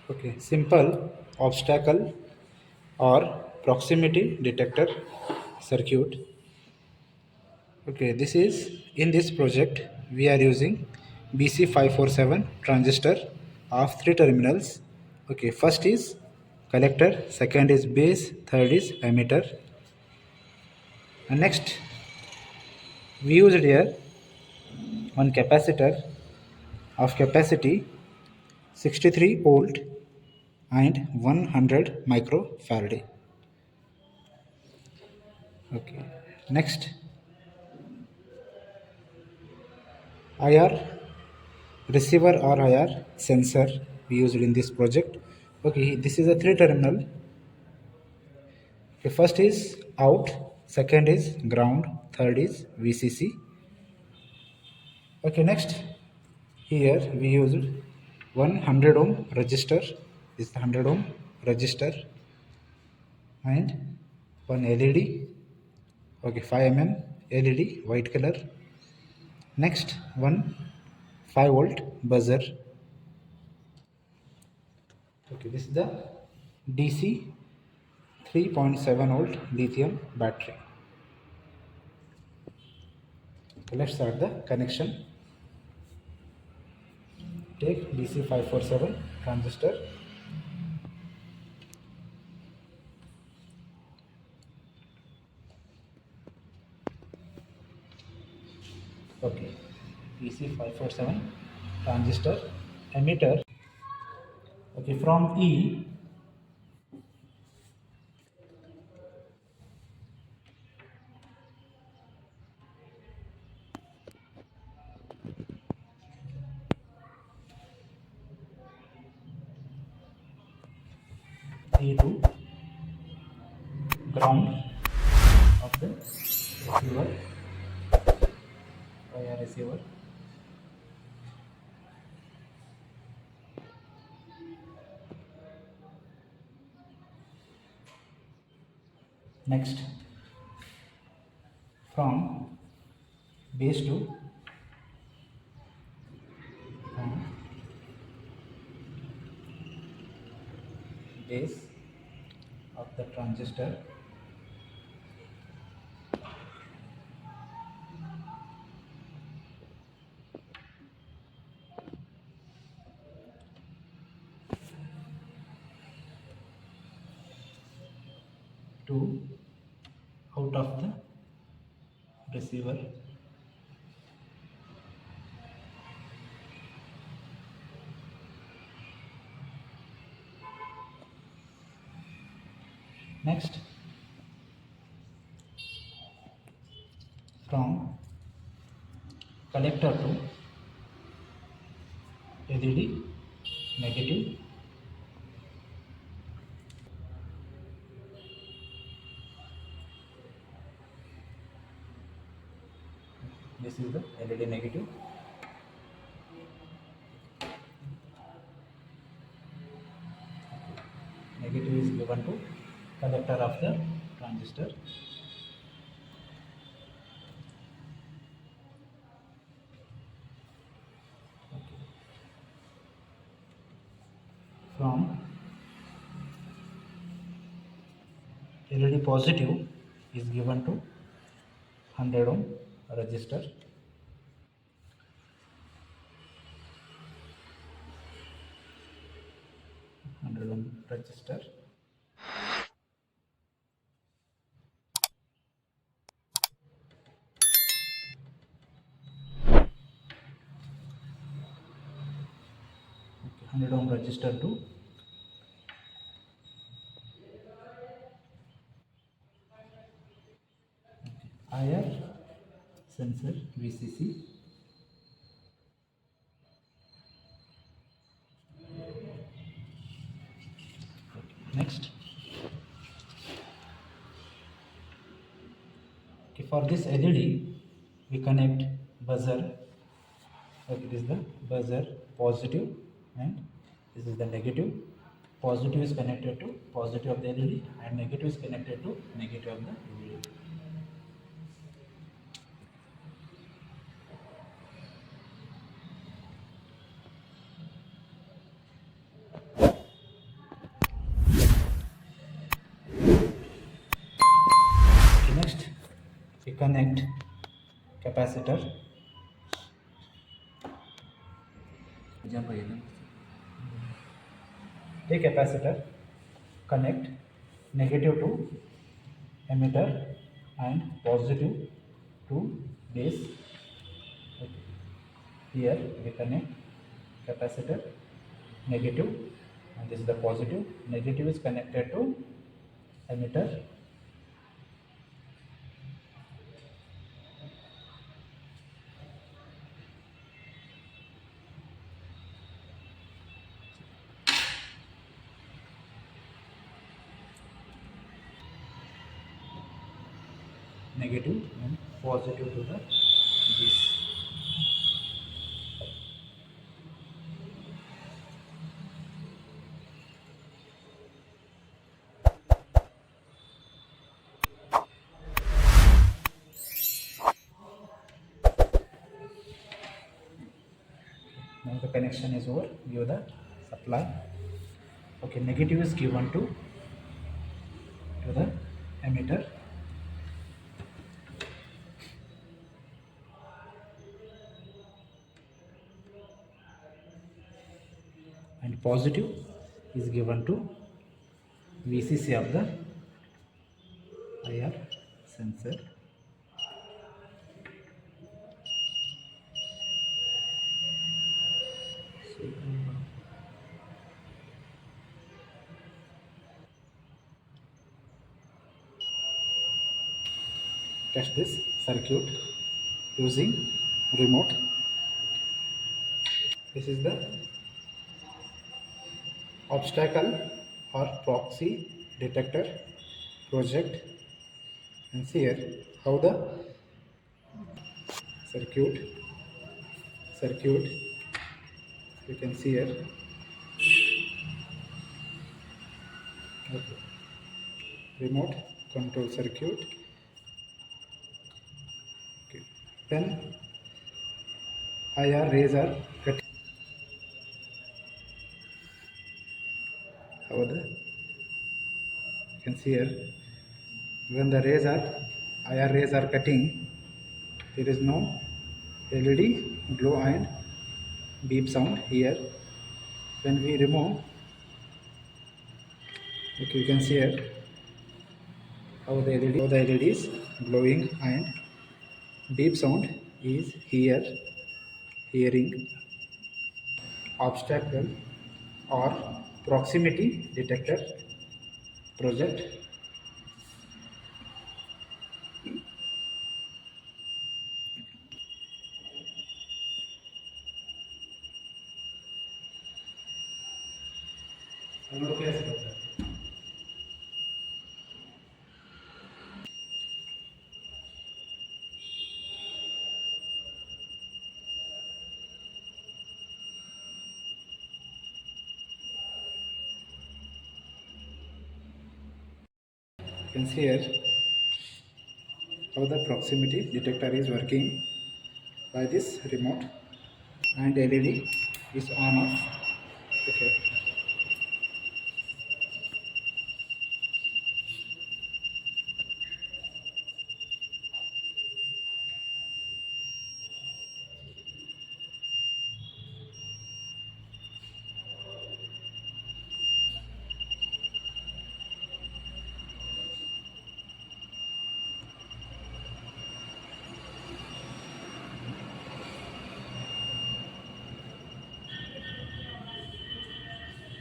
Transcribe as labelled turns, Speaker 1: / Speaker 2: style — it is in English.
Speaker 1: Okay, simple obstacle or proximity detector circuit. Okay, this is in this project we are using BC547 transistor of three terminals. Okay, first is collector, second is base, third is emitter. And next we used here one capacitor of capacity 63 volt and 100 microfarad. Okay, next IR receiver or IR sensor we used in this project. Okay, this is a three terminal. Okay, first is out, second is ground, third is VCC. Okay, next here we used 100 ohm resistor. This is the 100 ohm resistor and one LED. Okay, 5 mm LED white color. Next one 5 volt buzzer. Okay, this is the DC 3.7 volt lithium battery. Okay, let's start the connection. Take DC547 transistor. Okay, DC547 transistor emitter. Okay, from E to ground of the receiver, via receiver. Next, from base to base of the transistor to out of the receiver. Next, from collector to LED negative. This is the LED negative. Negative is given to collector of the transistor. From LED positive is given to 100 ohm resistor. 100 ohm resistor. Okay, 100 ohm resistor to IR sensor VCC. Next, okay, for this LED we connect buzzer. Okay, this is the buzzer positive and this is the negative. Positive is connected to positive of the LED and negative is connected to negative of the LED. connect capacitor. Take capacitor, connect negative to emitter and positive to base. Okay. Here we connect capacitor negative and this is the positive. Negative is connected to emitter negative and positive to the base. Now the connection is over. Give the supply. Okay, negative is given to the emitter and positive is given to VCC of the IR sensor. Test this circuit using remote. This is the obstacle or proxy detector project, and see here how the circuit you can see here. Okay. Remote control circuit. Okay. Then IR rays are cut. How the you can see here when the rays are IR rays are cutting, there is no LED glow and beep sound here. When we remove, okay, you can see here how the LED is glowing and beep sound is here. Hearing obstacle or proximity detector project. You can see here how the proximity detector is working by this remote and LED is on off. Okay.